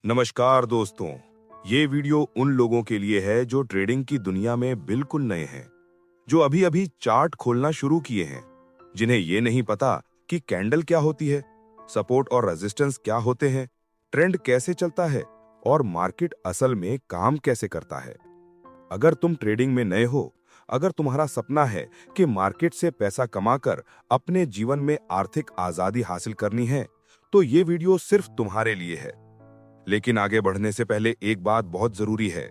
नमस्कार दोस्तों। ये वीडियो उन लोगों के लिए है जो ट्रेडिंग की दुनिया में बिल्कुल नए हैं, जो अभी अभी चार्ट खोलना शुरू किए हैं, जिन्हें ये नहीं पता कि कैंडल क्या होती है, सपोर्ट और रेजिस्टेंस क्या होते हैं, ट्रेंड कैसे चलता है और मार्केट असल में काम कैसे करता है। अगर तुम ट्रेडिंग में नए हो, अगर तुम्हारा सपना है कि मार्केट से पैसा कमाकर अपने जीवन में आर्थिक आजादी हासिल करनी है, तो ये वीडियो सिर्फ तुम्हारे लिए है। लेकिन आगे बढ़ने से पहले एक बात बहुत जरूरी है।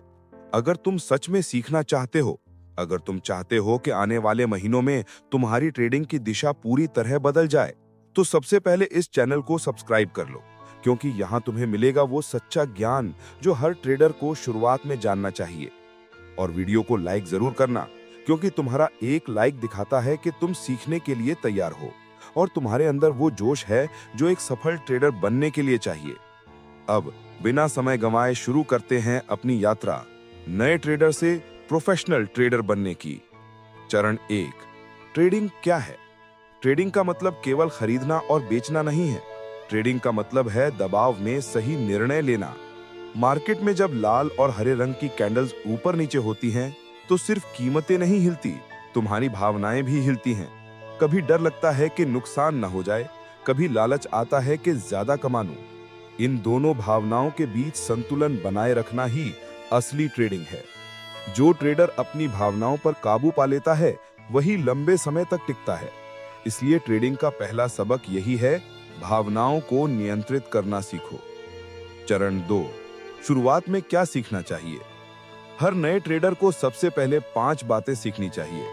अगर तुम सच में सीखना चाहते हो, अगर तुम चाहते हो कि आने वाले महीनों में तुम्हारी ट्रेडिंग की दिशा पूरी तरह बदल जाए, तो सबसे पहले इस चैनल को सब्सक्राइब कर लो, क्योंकि यहाँ तुम्हें मिलेगा वो सच्चा ज्ञान जो हर ट्रेडर को शुरुआत में जानना चाहिए। और वीडियो को लाइक जरूर करना, क्योंकि तुम्हारा एक लाइक दिखाता है कि तुम सीखने के लिए तैयार हो और तुम्हारे अंदर वो जोश है जो एक सफल ट्रेडर बनने के लिए चाहिए। अब बिना समय गंवाए शुरू करते हैं अपनी यात्रा नए ट्रेडर से प्रोफेशनल ट्रेडर बनने की। चरण 1, ट्रेडिंग क्या है? ट्रेडिंग का मतलब केवल खरीदना और बेचना नहीं है। ट्रेडिंग का मतलब है दबाव में सही निर्णय लेना। मार्केट में जब लाल और हरे रंग की कैंडल्स ऊपर नीचे होती हैं, तो सिर्फ कीमतें नहीं हिलती, तुम्हारी भावनाएं भी हिलती हैं। कभी डर लगता है कि नुकसान न हो जाए, कभी लालच आता है कि ज्यादा कमा लूं। इन दोनों भावनाओं के बीच संतुलन बनाए रखना ही असली ट्रेडिंग है। जो ट्रेडर अपनी भावनाओं पर काबू पा लेता है, वही लंबे समय तक टिकता है। इसलिए ट्रेडिंग का पहला सबक यही है, भावनाओं को नियंत्रित करना सीखो। चरण 2, शुरुआत में क्या सीखना चाहिए? हर नए ट्रेडर को सबसे पहले 5 बातें सीखनी चाहिए।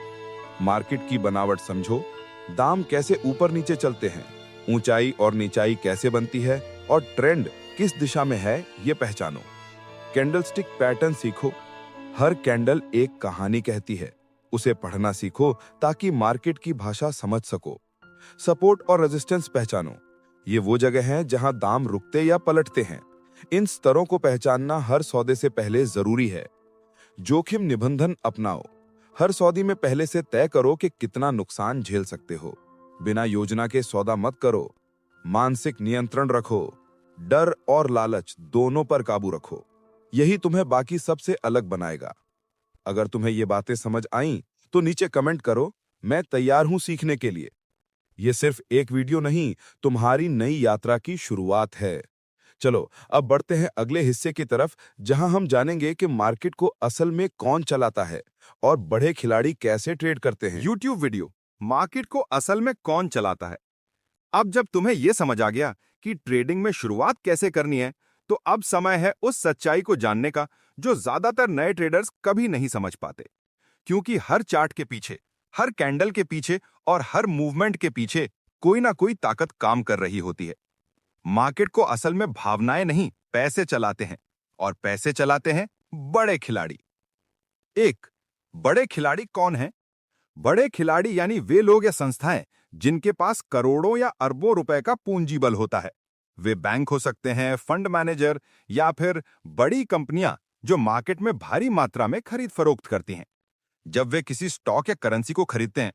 मार्केट की बनावट समझो, दाम कैसे ऊपर नीचे चलते हैं, ऊंचाई और नीचाई कैसे बनती है और ट्रेंड किस दिशा में है, ये पहचानो। कैंडलस्टिक पैटर्न सीखो, हर कैंडल एक कहानी कहती है, उसे पढ़ना सीखो ताकि मार्केट की भाषा समझ सको। सपोर्ट और रेजिस्टेंस पहचानो, ये वो जगह है जहां दाम रुकते या पलटते हैं। इन स्तरों को पहचानना हर सौदे से पहले जरूरी है। जोखिम निबंधन अपनाओ, हर सौदे में पहले से तय करो कि कितना नुकसान झेल सकते हो। बिना योजना के सौदा मत करो। मानसिक नियंत्रण रखो, डर और लालच दोनों पर काबू रखो। यही तुम्हें बाकी सबसे अलग बनाएगा। अगर तुम्हें ये बातें समझ आईं, तो नीचे कमेंट करो, मैं तैयार हूं सीखने के लिए। ये सिर्फ एक वीडियो नहीं, तुम्हारी नई यात्रा की शुरुआत है। चलो अब बढ़ते हैं अगले हिस्से की तरफ, जहां हम जानेंगे कि मार्केट को असल में कौन चलाता है और बड़े खिलाड़ी कैसे ट्रेड करते हैं। यूट्यूब वीडियो, मार्केट को असल में कौन चलाता है। अब जब तुम्हें यह समझ आ गया कि ट्रेडिंग में शुरुआत कैसे करनी है, तो अब समय है उस सच्चाई को जानने का जो ज्यादातर नए ट्रेडर्स कभी नहीं समझ पाते। क्योंकि हर चार्ट के पीछे, हर कैंडल के पीछे और हर मूवमेंट के पीछे कोई ना कोई ताकत काम कर रही होती है। मार्केट को असल में भावनाएं नहीं, पैसे चलाते हैं, और पैसे चलाते हैं बड़े खिलाड़ी। एक, बड़े खिलाड़ी कौन है? बड़े खिलाड़ी यानी वे लोग या संस्थाएं जिनके पास करोड़ों या अरबों रुपए का पूंजी बल होता है। वे बैंक हो सकते हैं, फंड मैनेजर, या फिर बड़ी कंपनियां जो मार्केट में भारी मात्रा में खरीद फरोख्त करती हैं। जब वे किसी स्टॉक या करेंसी को खरीदते हैं,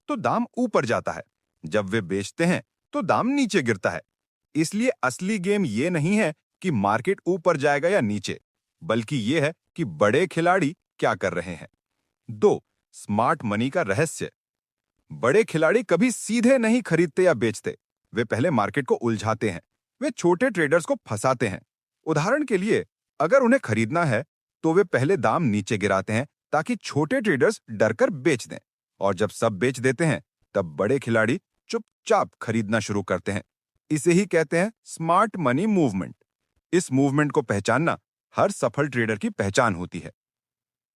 तो दाम ऊपर जाता है। जब वे बेचते हैं, तो दाम नीचे गिरता है। इसलिए असली गेम ये नहीं है कि मार्केट ऊपर जाएगा या नीचे, बल्कि ये है कि बड़े खिलाड़ी क्या कर रहे हैं। 2, स्मार्ट मनी का रहस्य। बड़े खिलाड़ी कभी सीधे नहीं खरीदते या बेचते, वे पहले मार्केट को उलझाते हैं। वे छोटे ट्रेडर्स को फंसाते हैं। उदाहरण के लिए, अगर उन्हें खरीदना है, तो वे पहले दाम नीचे गिराते हैं ताकि छोटे ट्रेडर्स डरकर बेच दें, और जब सब बेच देते हैं, तब बड़े खिलाड़ी चुपचाप खरीदना शुरू करते हैं। इसे ही कहते हैं स्मार्ट मनी मूवमेंट। इस मूवमेंट को पहचानना हर सफल ट्रेडर की पहचान होती है।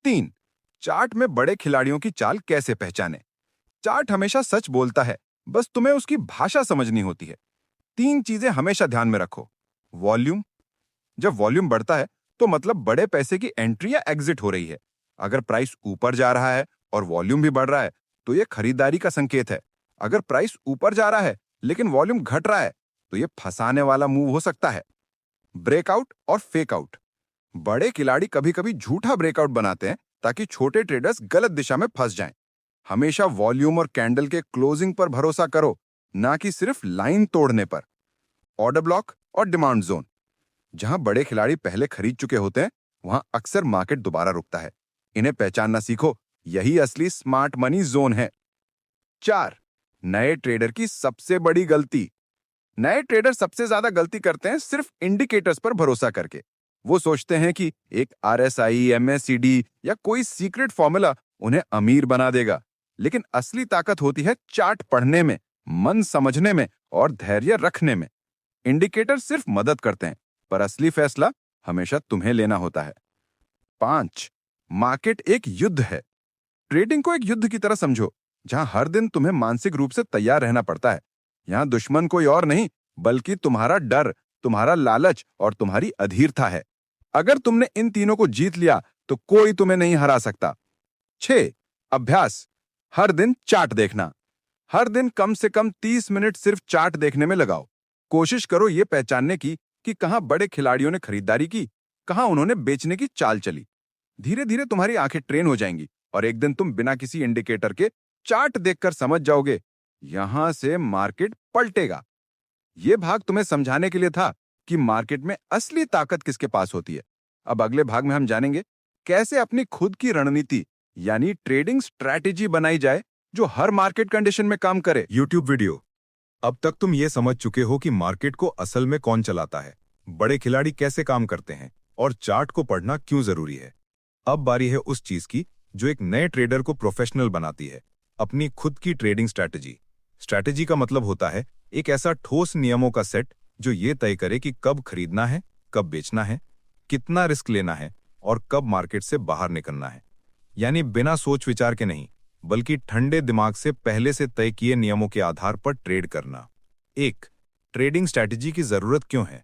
3, चार्ट में बड़े खिलाड़ियों की चाल कैसे पहचानें। चार्ट हमेशा सच बोलता है, बस तुम्हें उसकी भाषा समझनी होती है। 3 चीजें हमेशा ध्यान में रखो। वॉल्यूम, जब वॉल्यूम बढ़ता है, तो मतलब बड़े पैसे की एंट्री या एग्जिट हो रही है। अगर प्राइस ऊपर जा रहा है और वॉल्यूम भी बढ़ रहा है, तो यह खरीदारी का संकेत है। अगर प्राइस ऊपर जा रहा है लेकिन वॉल्यूम घट रहा है, तो यह फंसाने वाला मूव हो सकता है। ब्रेकआउट और फेकआउट, बड़े खिलाड़ी कभी कभी झूठा ब्रेकआउट बनाते हैं ताकि छोटे ट्रेडर्स गलत दिशा में फंस जाएं। हमेशा वॉल्यूम और कैंडल के क्लोजिंग पर भरोसा करो, ना कि सिर्फ लाइन तोड़ने पर। ऑर्डर ब्लॉक और डिमांड जोन, जहां बड़े खिलाड़ी पहले खरीद चुके होते हैं, वहां अक्सर मार्केट दोबारा रुकता है। इन्हें पहचानना सीखो, यही असली स्मार्ट मनी जोन है। 4. नए ट्रेडर की सबसे बड़ी गलती। नए ट्रेडर सबसे ज्यादा गलती करते हैं सिर्फ इंडिकेटर्स पर भरोसा करके। वो सोचते हैं कि एक RSI, MACD या कोई सीक्रेट फॉर्मूला उन्हें अमीर बना देगा, लेकिन असली ताकत होती है चार्ट पढ़ने में, मन समझने में और धैर्य रखने में। इंडिकेटर सिर्फ मदद करते हैं, पर असली फैसला हमेशा तुम्हें लेना होता है। 5. मार्केट एक युद्ध है। ट्रेडिंग को एक युद्ध की तरह समझो, जहां हर दिन तुम्हें मानसिक रूप से तैयार रहना पड़ता है। यहां दुश्मन कोई और नहीं, बल्कि तुम्हारा डर, तुम्हारा लालच और तुम्हारी अधीरता है। अगर तुमने इन तीनों को जीत लिया तो कोई तुम्हें नहीं हरा सकता। 6. अभ्यास। हर दिन चार्ट देखना। हर दिन कम से कम 30 मिनट सिर्फ चार्ट देखने में लगाओ। कोशिश करो यह पहचानने की कि कहां बड़े खिलाड़ियों ने खरीदारी की, कहां उन्होंने बेचने की चाल चली। धीरे धीरे तुम्हारी आंखें ट्रेन हो जाएंगी और एक दिन तुम बिना किसी इंडिकेटर के चार्ट देखकर समझ जाओगे, यहां से मार्केट पलटेगा। यह भाग तुम्हें समझाने के लिए था कि मार्केट में असली ताकत किसके पास होती है। अब अगले भाग में हम जानेंगे कैसे अपनी खुद की रणनीति यानी ट्रेडिंग स्ट्रैटेजी बनाई जाए जो हर मार्केट कंडीशन में काम करे। YouTube video. अब तक तुम ये समझ चुके हो कि मार्केट को असल में कौन चलाता है, बड़े खिलाड़ी कैसे काम करते हैं और चार्ट को पढ़ना क्यों जरूरी है। अब बारी है उस चीज की जो एक नए ट्रेडर को प्रोफेशनल बनाती है, अपनी खुद की ट्रेडिंग स्ट्रैटेजी। स्ट्रैटेजी का मतलब होता है एक ऐसा ठोस नियमों का सेट जो ये तय करे कि कब खरीदना है, कब बेचना है, कितना रिस्क लेना है और कब मार्केट से बाहर निकलना है। यानी बिना सोच विचार के नहीं, बल्कि ठंडे दिमाग से पहले से तय किए नियमों के आधार पर ट्रेड करना। 1. ट्रेडिंग स्ट्रैटेजी की जरूरत क्यों है।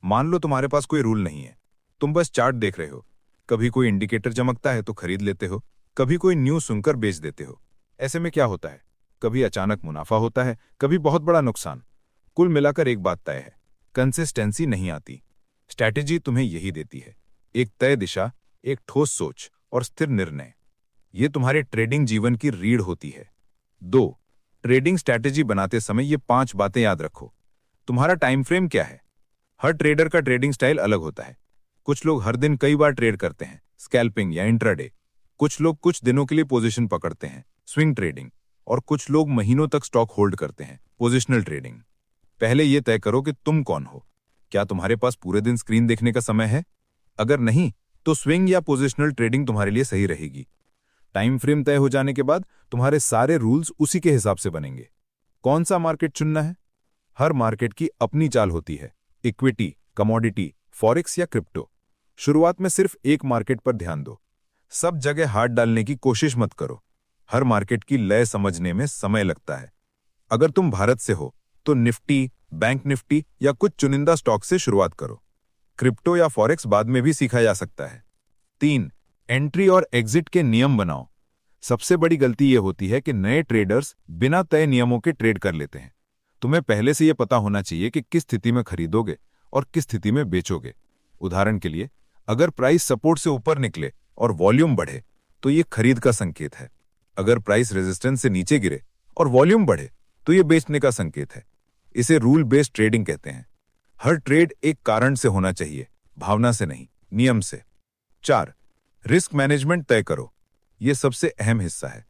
मान लो तुम्हारे पास कोई रूल नहीं है, तुम बस चार्ट देख रहे हो। कभी कोई इंडिकेटर चमकता है तो खरीद लेते हो, कभी कोई न्यूज सुनकर बेच देते हो। ऐसे में क्या होता है, कभी अचानक मुनाफा होता है, कभी बहुत बड़ा नुकसान। कुल मिलाकर एक बात तय है, कंसिस्टेंसी नहीं आती। स्ट्रैटेजी तुम्हें यही देती है, एक तय दिशा, एक ठोस सोच और स्थिर निर्णय। ये तुम्हारे ट्रेडिंग जीवन की रीढ़ होती है। 2. ट्रेडिंग स्ट्रैटेजी बनाते समय ये 5 बातें याद रखो। तुम्हारा टाइम फ्रेम क्या है। हर ट्रेडर का ट्रेडिंग स्टाइल अलग होता है। कुछ लोग हर दिन कई बार ट्रेड करते हैं, स्कैल्पिंग या इंट्राडे। कुछ लोग कुछ दिनों के लिए पोजीशन पकड़ते हैं, स्विंग ट्रेडिंग। और कुछ लोग महीनों तक स्टॉक होल्ड करते हैं, पोजिशनल ट्रेडिंग। पहले यह तय करो कि तुम कौन हो। क्या तुम्हारे पास पूरे दिन स्क्रीन देखने का समय है? अगर नहीं, तो स्विंग या पोजिशनल ट्रेडिंग तुम्हारे लिए सही रहेगी। टाइम फ्रेम तय हो जाने के बाद तुम्हारे सारे रूल्स उसी के हिसाब से बनेंगे। कौन सा मार्केट चुनना है? हर मार्केट की अपनी चाल होती है, इक्विटी, कमोडिटी, फॉरेक्स या क्रिप्टो। शुरुआत में सिर्फ एक मार्केट पर ध्यान दो। सब जगह हाथ डालने की कोशिश मत करो। हर मार्केट की लय समझने में समय लगता है। अगर तुम भारत से हो तो निफ्टी, बैंक निफ्टी या कुछ चुनिंदा स्टॉक से शुरुआत करो। क्रिप्टो या फॉरेक्स बाद में भी सीखा जा सकता है। 3. एंट्री और एग्जिट के नियम बनाओ। सबसे बड़ी गलती यह होती है कि नए ट्रेडर्स बिना तय नियमों के ट्रेड कर लेते हैं। तुम्हें पहले से यह पता होना चाहिए कि किस स्थिति में खरीदोगे और किस स्थिति में बेचोगे। उदाहरण के लिए, अगर प्राइस सपोर्ट से ऊपर निकले और वॉल्यूम बढ़े तो यह खरीद का संकेत है। अगर प्राइस रेजिस्टेंस से नीचे गिरे और वॉल्यूम बढ़े तो यह बेचने का संकेत है। इसे रूल बेस्ड ट्रेडिंग कहते हैं। हर ट्रेड एक कारण से होना चाहिए, भावना से नहीं, नियम से। 4. रिस्क मैनेजमेंट तय करो। यह सबसे अहम हिस्सा है।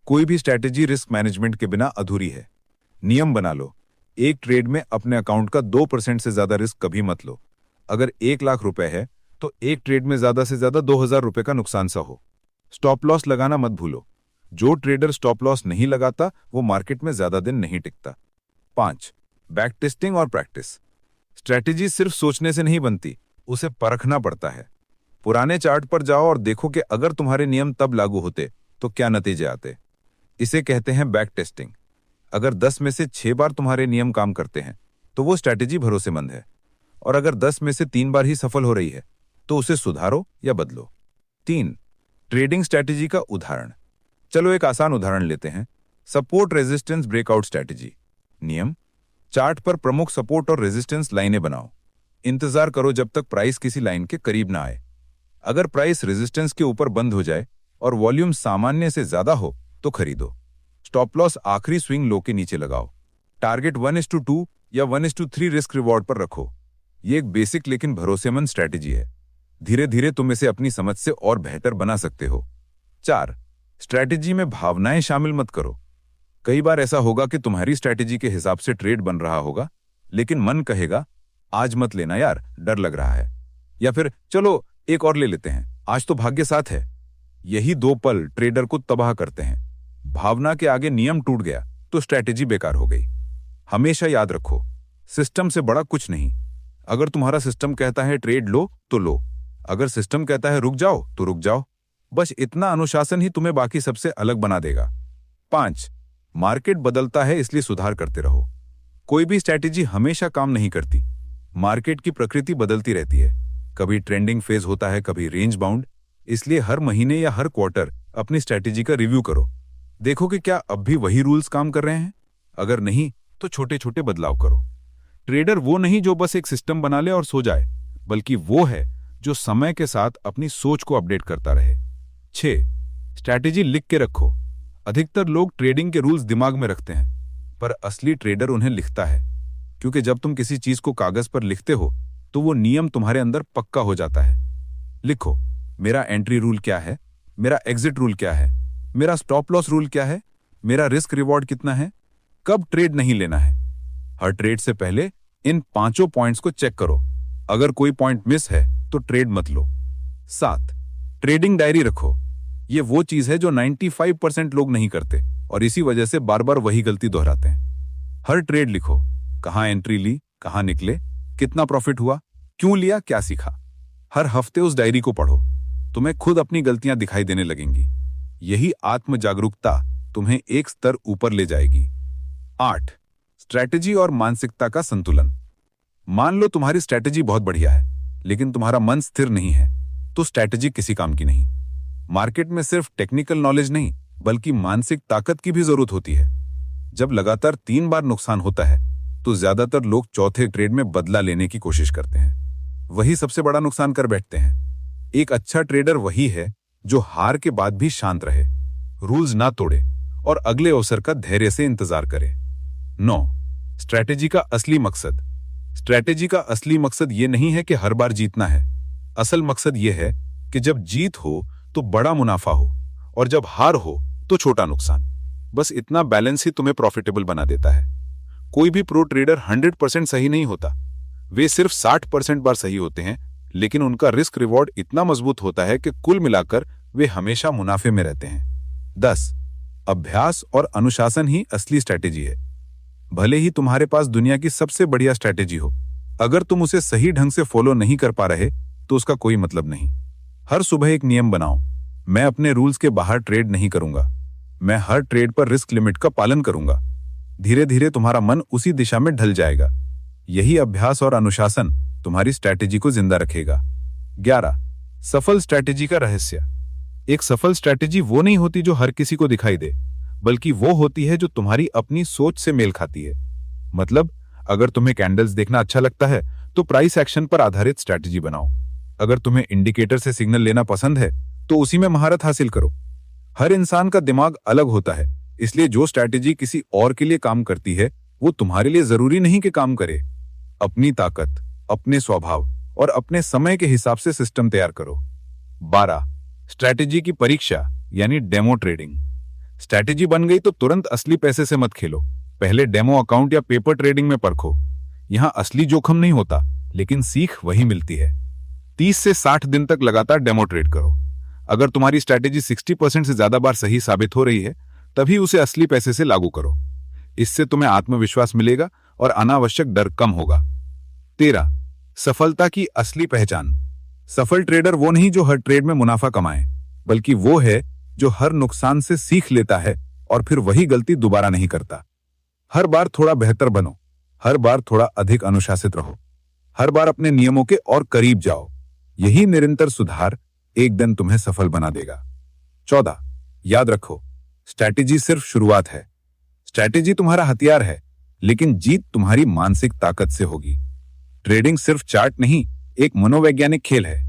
कोई भी स्ट्रैटेजी रिस्क मैनेजमेंट के बिना अधूरी है। नियम बना लो, एक ट्रेड में अपने अकाउंट का 2% से ज्यादा रिस्क कभी मत लो। अगर 1 लाख रुपए है तो एक ट्रेड में ज्यादा से ज्यादा 2000 रुपए का नुकसान सा हो। स्टॉप लॉस लगाना मत भूलो। जो ट्रेडर स्टॉप लॉस नहीं लगाता वो मार्केट में ज्यादा दिन नहीं टिकता। 5. बैक टेस्टिंग और प्रैक्टिस। स्ट्रैटेजी सिर्फ सोचने से नहीं बनती, उसे परखना पड़ता है। पुराने चार्ट पर जाओ और देखो कि अगर तुम्हारे नियम तब लागू होते तो क्या नतीजे आते। इसे कहते हैं बैक टेस्टिंग। अगर 10 में से 6 बार तुम्हारे नियम काम करते हैं तो वो स्ट्रैटेजी भरोसेमंद है, और अगर 10 में से 3 बार ही सफल हो रही है तो उसे सुधारो या बदलो। 3. ट्रेडिंग स्ट्रैटेजी का उदाहरण। चलो एक आसान उदाहरण लेते हैं, सपोर्ट रेजिस्टेंस ब्रेकआउट स्ट्रैटेजी। नियम, चार्ट पर प्रमुख सपोर्ट और रेजिस्टेंस लाइनें बनाओ। इंतजार करो जब तक प्राइस किसी लाइन के करीब ना आए। अगर प्राइस रेजिस्टेंस के ऊपर बंद हो जाए और वॉल्यूम सामान्य से ज्यादा हो तो खरीदो। स्टॉप लॉस आखिरी स्विंग लो के नीचे लगाओ। टारगेट 1:2 या 1:3 रिस्क रिवॉर्ड पर रखो। ये एक बेसिक लेकिन भरोसेमंद स्ट्रैटेजी है। धीरे धीरे तुम इसे अपनी समझ से और बेहतर बना सकते हो। 4. स्ट्रैटेजी में भावनाएं शामिल मत करो। कई बार ऐसा होगा कि तुम्हारी स्ट्रैटेजी के हिसाब से ट्रेड बन रहा होगा, लेकिन मन कहेगा आज मत लेना यार, डर लग रहा है, या फिर चलो एक और ले लेते हैं, आज तो भाग्य साथ है। यही 2 पल ट्रेडर को तबाह करते हैं। भावना के आगे नियम टूट गया तो स्ट्रैटेजी बेकार हो गई। हमेशा याद रखो, सिस्टम से बड़ा कुछ नहीं। अगर तुम्हारा सिस्टम कहता है ट्रेड लो तो लो, अगर सिस्टम कहता है रुक जाओ तो रुक जाओ। बस इतना अनुशासन ही तुम्हें बाकी सबसे अलग बना देगा। 5. मार्केट बदलता है इसलिए सुधार करते रहो। कोई भी स्ट्रैटेजी हमेशा काम नहीं करती। मार्केट की प्रकृति बदलती रहती है, कभी ट्रेंडिंग फेज होता है, कभी रेंज बाउंड। इसलिए हर महीने या हर क्वार्टर अपनी स्ट्रैटेजी का रिव्यू करो। देखो कि क्या अब भी वही रूल्स काम कर रहे हैं। अगर नहीं तो छोटे छोटे बदलाव करो। ट्रेडर वो नहीं जो बस एक सिस्टम बना ले और सो जाए, बल्कि वो है जो समय के साथ अपनी सोच को अपडेट करता रहे। 6. स्ट्रैटेजी लिख के रखो। अधिकतर लोग ट्रेडिंग के रूल्स दिमाग में रखते हैं, पर असली ट्रेडर उन्हें लिखता है, क्योंकि जब तुम किसी चीज को कागज पर लिखते हो तो वो नियम तुम्हारे अंदर पक्का हो जाता है। लिखो, मेरा एंट्री रूल क्या है, मेरा एग्जिट रूल क्या है, मेरा स्टॉप लॉस रूल क्या है, मेरा रिस्क रिवॉर्ड कितना है, कब ट्रेड नहीं लेना है। हर ट्रेड से पहले इन 5 पॉइंट्स को चेक करो। अगर कोई पॉइंट मिस है तो ट्रेड मत लो। 7. ट्रेडिंग डायरी रखो। ये वो चीज है जो 95% लोग नहीं करते और इसी वजह से बार बार वही गलती दोहराते हैं। हर ट्रेड लिखो, कहां एंट्री ली, कहां निकले, कितना प्रॉफिट हुआ, क्यों लिया, क्या सीखा। हर हफ्ते उस डायरी को पढ़ो, तुम्हें खुद अपनी गलतियां दिखाई देने लगेंगी। यही आत्म जागरूकता तुम्हें एक स्तर ऊपर ले जाएगी। 8. स्ट्रैटेजी और मानसिकता का संतुलन। मान लो तुम्हारी स्ट्रैटेजी बहुत बढ़िया है, लेकिन तुम्हारा मन स्थिर नहीं है, तो स्ट्रैटेजी किसी काम की नहीं। मार्केट में सिर्फ टेक्निकल नॉलेज नहीं, बल्कि मानसिक ताकत की भी जरूरत होती है। जब लगातार 3 बार नुकसान होता है तो ज्यादातर लोग चौथे ट्रेड में बदला लेने की कोशिश करते हैं। वही सबसे बड़ा नुकसान कर बैठते हैं। एक अच्छा ट्रेडर वही है जो हार के बाद भी शांत रहे, रूल्स ना तोड़े और अगले अवसर का धैर्य से इंतजार करे। 9. स्ट्रैटेजी का असली मकसद। स्ट्रैटेजी का असली मकसद ये नहीं है कि हर बार जीतना है। असल मकसद ये है कि जब जीत हो तो बड़ा मुनाफा हो और जब हार हो तो छोटा नुकसान। बस इतना बैलेंस ही तुम्हें प्रॉफिटेबल बना देता है। कोई भी प्रो ट्रेडर 100% सही नहीं होता, वे सिर्फ 60% बार सही होते हैं, लेकिन उनका रिस्क रिवॉर्ड इतना मजबूत होता है कि कुल मिलाकर वे हमेशा मुनाफे में रहते हैं। 10. अभ्यास और अनुशासन ही असली स्ट्रैटेजी है। भले ही तुम्हारे पास दुनिया की सबसे बढ़िया स्ट्रैटेजी हो, अगर तुम उसे सही ढंग से फॉलो नहीं कर पा रहे तो उसका कोई मतलब नहीं। हर सुबह एक नियम बनाओ, मैं अपने रूल्स के बाहर ट्रेड नहीं करूंगा, मैं हर ट्रेड पर रिस्क लिमिट का पालन करूंगा। धीरे धीरे तुम्हारा मन उसी दिशा में ढल जाएगा। यही अभ्यास और अनुशासन तुम्हारी स्ट्रैटेजी को जिंदा रखेगा। 11. सफल स्ट्रैटेजी का रहस्य। एक सफल स्ट्रैटेजी वो नहीं होती जो हर किसी को दिखाई दे, बल्कि वो होती है जो तुम्हारी अपनी सोच से मेल खाती है। मतलब, अगर तुम्हें कैंडल्स देखना अच्छा लगता है तो प्राइस एक्शन पर आधारित स्ट्रैटेजी बनाओ। अगर तुम्हें इंडिकेटर से सिग्नल लेना पसंद है तो उसी में महारत हासिल करो। हर इंसान का दिमाग अलग होता है, इसलिए जो स्ट्रैटेजी किसी और के लिए काम करती है वो तुम्हारे लिए जरूरी नहीं कि काम करे। अपनी ताकत, अपने स्वभाव और अपने समय के हिसाब से सिस्टम तैयार करो। 12. स्ट्रैटेजी की परीक्षा यानी डेमो ट्रेडिंग। स्ट्रैटेजी बन गई तो तुरंत असली पैसे से मत खेलो, पहले डेमो अकाउंट या पेपर ट्रेडिंग में परखो। यहां असली जोखिम नहीं होता, लेकिन सीख वही मिलती है। 30 से 60 दिन तक लगातार डेमो ट्रेड करो। अगर तुम्हारी स्ट्रैटेजी 60% से ज्यादा बार सही साबित हो रही है, तभी उसे असली पैसे से लागू करो। इससे तुम्हें आत्मविश्वास मिलेगा और अनावश्यक डर कम होगा। 13. सफलता की असली पहचान। सफल ट्रेडर वो नहीं जो हर ट्रेड में मुनाफा कमाए, बल्कि वो है जो हर नुकसान से सीख लेता है और फिर वही गलती दोबारा नहीं करता। हर बार थोड़ा बेहतर बनो, हर बार थोड़ा अधिक अनुशासित रहो, हर बार अपने नियमों के और करीब जाओ। यही निरंतर सुधार एक दिन तुम्हें सफल बना देगा। 14. याद रखो, स्ट्रैटेजी सिर्फ शुरुआत है। स्ट्रैटेजी तुम्हारा हथियार है, लेकिन जीत तुम्हारी मानसिक ताकत से होगी। ट्रेडिंग सिर्फ चार्ट नहीं, एक मनोवैज्ञानिक खेल है।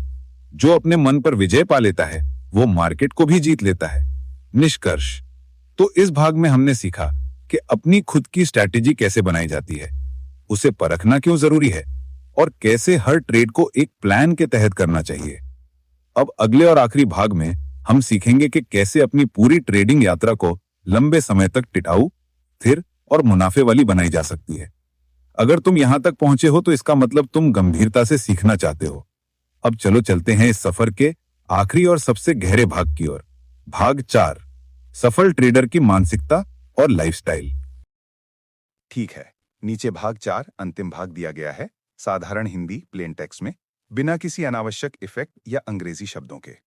जो अपने मन पर विजय पा लेता है वो मार्केट को भी जीत लेता है। निष्कर्ष, तो इस भाग में हमने सीखा कि अपनी खुद की स्ट्रैटेजी कैसे बनाई जाती है, उसे परखना क्यों जरूरी है और कैसे हर ट्रेड को एक प्लान के तहत करना चाहिए। अब अगले और आखिरी भाग में हम सीखेंगे कि कैसे अपनी पूरी ट्रेडिंग यात्रा को लंबे समय तक टिकाऊ, स्थिर और मुनाफे वाली बनाई जा सकती है। अगर तुम यहां तक पहुंचे हो तो इसका मतलब तुम गंभीरता से सीखना चाहते हो। अब चलो चलते हैं इस सफर के आखिरी और सबसे गहरे भाग की ओर। भाग 4, सफल ट्रेडर की मानसिकता और लाइफस्टाइल। ठीक है, नीचे भाग 4 अंतिम भाग दिया गया है, साधारण हिंदी प्लेन टेक्स्ट में, बिना किसी अनावश्यक इफेक्ट या अंग्रेजी शब्दों के।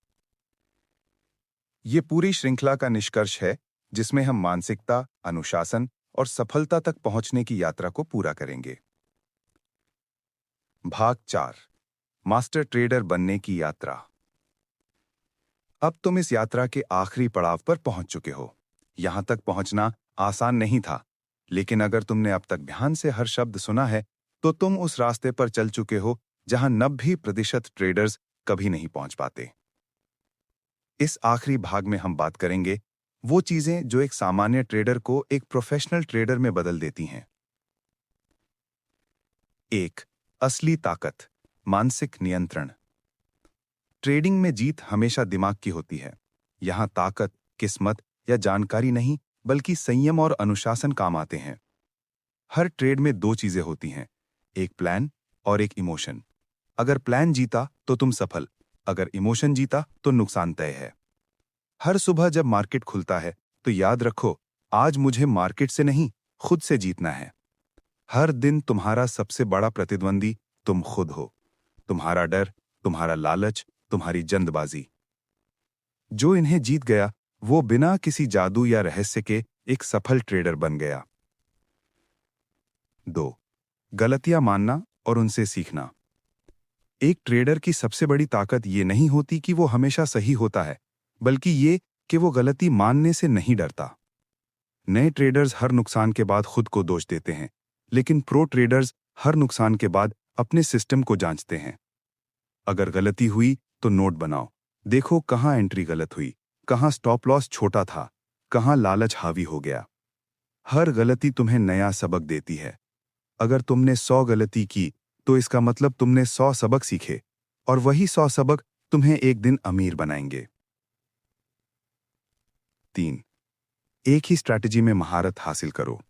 ये पूरी श्रृंखला का निष्कर्ष है जिसमें हम मानसिकता, अनुशासन और सफलता तक पहुंचने की यात्रा को पूरा करेंगे। भाग 4, मास्टर ट्रेडर बनने की यात्रा। अब तुम इस यात्रा के आखिरी पड़ाव पर पहुंच चुके हो। यहां तक पहुंचना आसान नहीं था, लेकिन अगर तुमने अब तक ध्यान से हर शब्द सुना है तो तुम उस रास्ते पर चल चुके हो जहां 90% ट्रेडर्स कभी नहीं पहुंच पाते। इस आखिरी भाग में हम बात करेंगे वो चीजें जो एक सामान्य ट्रेडर को एक प्रोफेशनल ट्रेडर में बदल देती हैं। 1. असली ताकत, मानसिक नियंत्रण। ट्रेडिंग में जीत हमेशा दिमाग की होती है। यहां ताकत, किस्मत या जानकारी नहीं, बल्कि संयम और अनुशासन काम आते हैं। हर ट्रेड में 2 चीजें होती हैं, एक प्लान और एक इमोशन। अगर प्लान जीता तो तुम सफल, अगर इमोशन जीता तो नुकसान तय है। हर सुबह जब मार्केट खुलता है तो याद रखो, आज मुझे मार्केट से नहीं, खुद से जीतना है। हर दिन तुम्हारा सबसे बड़ा प्रतिद्वंदी तुम खुद हो। तुम्हारा डर, तुम्हारा लालच, तुम्हारी जल्दबाजी। जो इन्हें जीत गया वो बिना किसी जादू या रहस्य के एक सफल ट्रेडर बन गया। 2. गलतियां मानना और उनसे सीखना। एक ट्रेडर की सबसे बड़ी ताकत ये नहीं होती कि वो हमेशा सही होता है, बल्कि ये कि वो गलती मानने से नहीं डरता। नए ट्रेडर्स हर नुकसान के बाद खुद को दोष देते हैं, लेकिन प्रो ट्रेडर्स हर नुकसान के बाद अपने सिस्टम को जांचते हैं। अगर गलती हुई तो नोट बनाओ, देखो कहां एंट्री गलत हुई, कहां स्टॉप लॉस छोटा था, कहां लालच हावी हो गया। हर गलती तुम्हें नया सबक देती है। अगर तुमने 100 गलती की तो इसका मतलब तुमने 100 सबक सीखे, और वही 100 सबक तुम्हें एक दिन अमीर बनाएंगे। 3. एक ही स्ट्रैटेजी में महारत हासिल करो।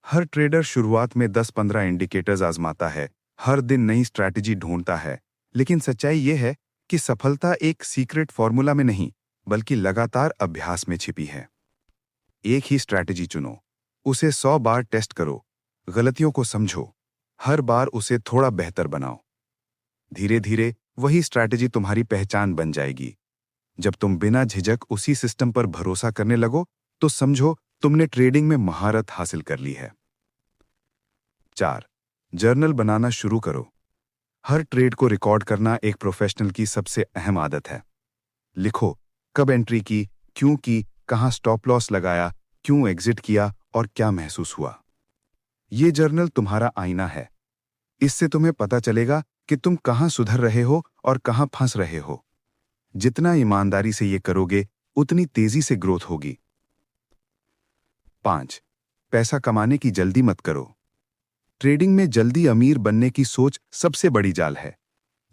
हर ट्रेडर शुरुआत में 10-15 इंडिकेटर्स आजमाता है, हर दिन नई स्ट्रैटेजी ढूंढता है, लेकिन सच्चाई यह है कि सफलता एक सीक्रेट फॉर्मूला में नहीं, बल्कि लगातार अभ्यास में छिपी है। एक ही स्ट्रैटेजी चुनो, उसे 100 बार टेस्ट करो, गलतियों को समझो, हर बार उसे थोड़ा बेहतर बनाओ। धीरे धीरे वही स्ट्रैटेजी तुम्हारी पहचान बन जाएगी। जब तुम बिना झिझक उसी सिस्टम पर भरोसा करने लगो तो समझो तुमने ट्रेडिंग में महारत हासिल कर ली है। 4. जर्नल बनाना शुरू करो। हर ट्रेड को रिकॉर्ड करना एक प्रोफेशनल की सबसे अहम आदत है। लिखो, कब एंट्री की, क्यों की, कहां स्टॉप लॉस लगाया, क्यों एग्जिट किया और क्या महसूस हुआ। ये जर्नल तुम्हारा आईना है। इससे तुम्हें पता चलेगा कि तुम कहां सुधर रहे हो और कहां फंस रहे हो। जितना ईमानदारी से ये करोगे, उतनी तेजी से ग्रोथ होगी। 5. पैसा कमाने की जल्दी मत करो। ट्रेडिंग में जल्दी अमीर बनने की सोच सबसे बड़ी जाल है।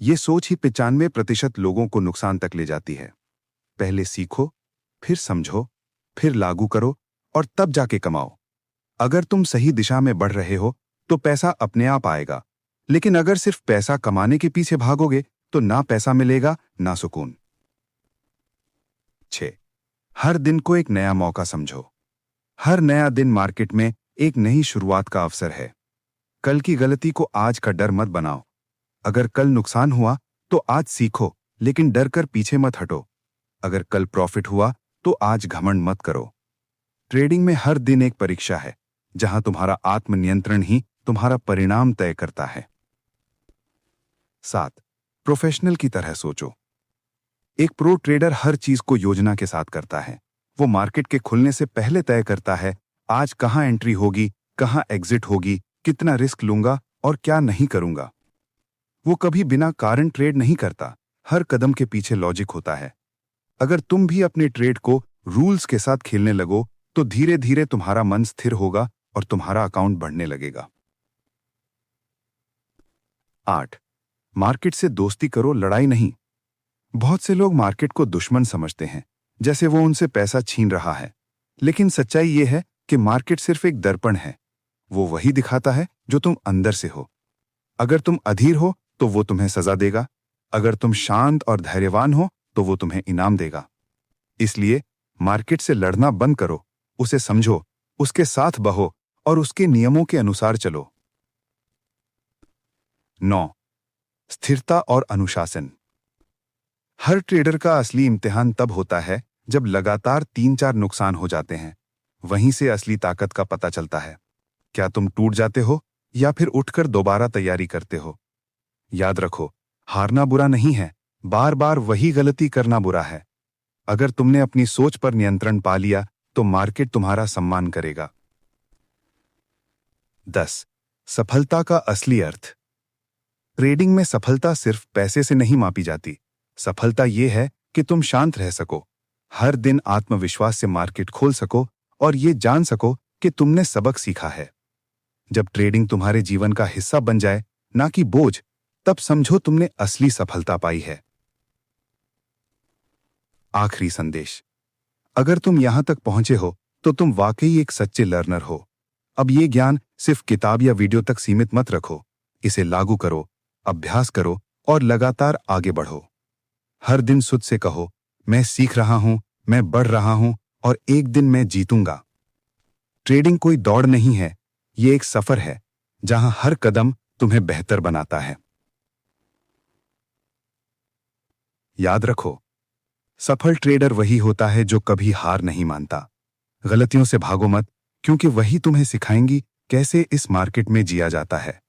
ये सोच ही 95% लोगों को नुकसान तक ले जाती है। पहले सीखो, फिर समझो, फिर लागू करो और तब जाके कमाओ। अगर तुम सही दिशा में बढ़ रहे हो तो पैसा अपने आप आएगा, लेकिन अगर सिर्फ पैसा कमाने के पीछे भागोगे तो ना पैसा मिलेगा ना सुकून। 6. हर दिन को एक नया मौका समझो। हर नया दिन मार्केट में एक नई शुरुआत का अवसर है। कल की गलती को आज का डर मत बनाओ। अगर कल नुकसान हुआ तो आज सीखो, लेकिन डर कर पीछे मत हटो। अगर कल प्रॉफिट हुआ तो आज घमंड मत करो। ट्रेडिंग में हर दिन एक परीक्षा है, जहां तुम्हारा आत्मनियंत्रण ही तुम्हारा परिणाम तय करता है। 7. प्रोफेशनल की तरह सोचो। एक प्रो ट्रेडर हर चीज को योजना के साथ करता है। वो मार्केट के खुलने से पहले तय करता है, आज कहां एंट्री होगी, कहां एग्जिट होगी, कितना रिस्क लूंगा और क्या नहीं करूंगा। वो कभी बिना कारण ट्रेड नहीं करता। हर कदम के पीछे लॉजिक होता है। अगर तुम भी अपने ट्रेड को रूल्स के साथ खेलने लगो तो धीरे धीरे तुम्हारा मन स्थिर होगा और तुम्हारा अकाउंट बढ़ने लगेगा। 8. मार्केट से दोस्ती करो, लड़ाई नहीं। बहुत से लोग मार्केट को दुश्मन समझते हैं, जैसे वो उनसे पैसा छीन रहा है। लेकिन सच्चाई ये है कि मार्केट सिर्फ एक दर्पण है। वो वही दिखाता है जो तुम अंदर से हो। अगर तुम अधीर हो तो वो तुम्हें सजा देगा। अगर तुम शांत और धैर्यवान हो तो वो तुम्हें इनाम देगा। इसलिए मार्केट से लड़ना बंद करो, उसे समझो, उसके साथ बहो और उसके नियमों के अनुसार चलो। 9. स्थिरता और अनुशासन। हर ट्रेडर का असली इम्तिहान तब होता है जब लगातार 3-4 नुकसान हो जाते हैं। वहीं से असली ताकत का पता चलता है। क्या तुम टूट जाते हो या फिर उठकर दोबारा तैयारी करते हो? याद रखो, हारना बुरा नहीं है, बार बार वही गलती करना बुरा है। अगर तुमने अपनी सोच पर नियंत्रण पा लिया तो मार्केट तुम्हारा सम्मान करेगा। 10. सफलता का असली अर्थ। ट्रेडिंग में सफलता सिर्फ पैसे से नहीं मापी जाती। सफलता यह है कि तुम शांत रह सको, हर दिन आत्मविश्वास से मार्केट खोल सको और ये जान सको कि तुमने सबक सीखा है। जब ट्रेडिंग तुम्हारे जीवन का हिस्सा बन जाए, ना कि बोझ, तब समझो तुमने असली सफलता पाई है। आखिरी संदेश। अगर तुम यहां तक पहुंचे हो तो तुम वाकई एक सच्चे लर्नर हो। अब ये ज्ञान सिर्फ किताब या वीडियो तक सीमित मत रखो, इसे लागू करो, अभ्यास करो और लगातार आगे बढ़ो। हर दिन खुद से कहो, मैं सीख रहा हूं, मैं बढ़ रहा हूं और एक दिन मैं जीतूंगा। ट्रेडिंग कोई दौड़ नहीं है, ये एक सफर है जहां हर कदम तुम्हें बेहतर बनाता है। याद रखो, सफल ट्रेडर वही होता है जो कभी हार नहीं मानता। गलतियों से भागो मत, क्योंकि वही तुम्हें सिखाएंगी कैसे इस मार्केट में जिया जाता है।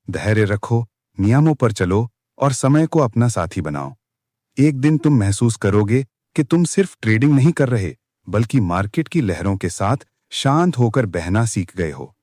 धैर्य रखो, नियमों पर चलो और समय को अपना साथी बनाओ। एक दिन तुम महसूस करोगे कि तुम सिर्फ ट्रेडिंग नहीं कर रहे, बल्कि मार्केट की लहरों के साथ शांत होकर बहना सीख गए हो।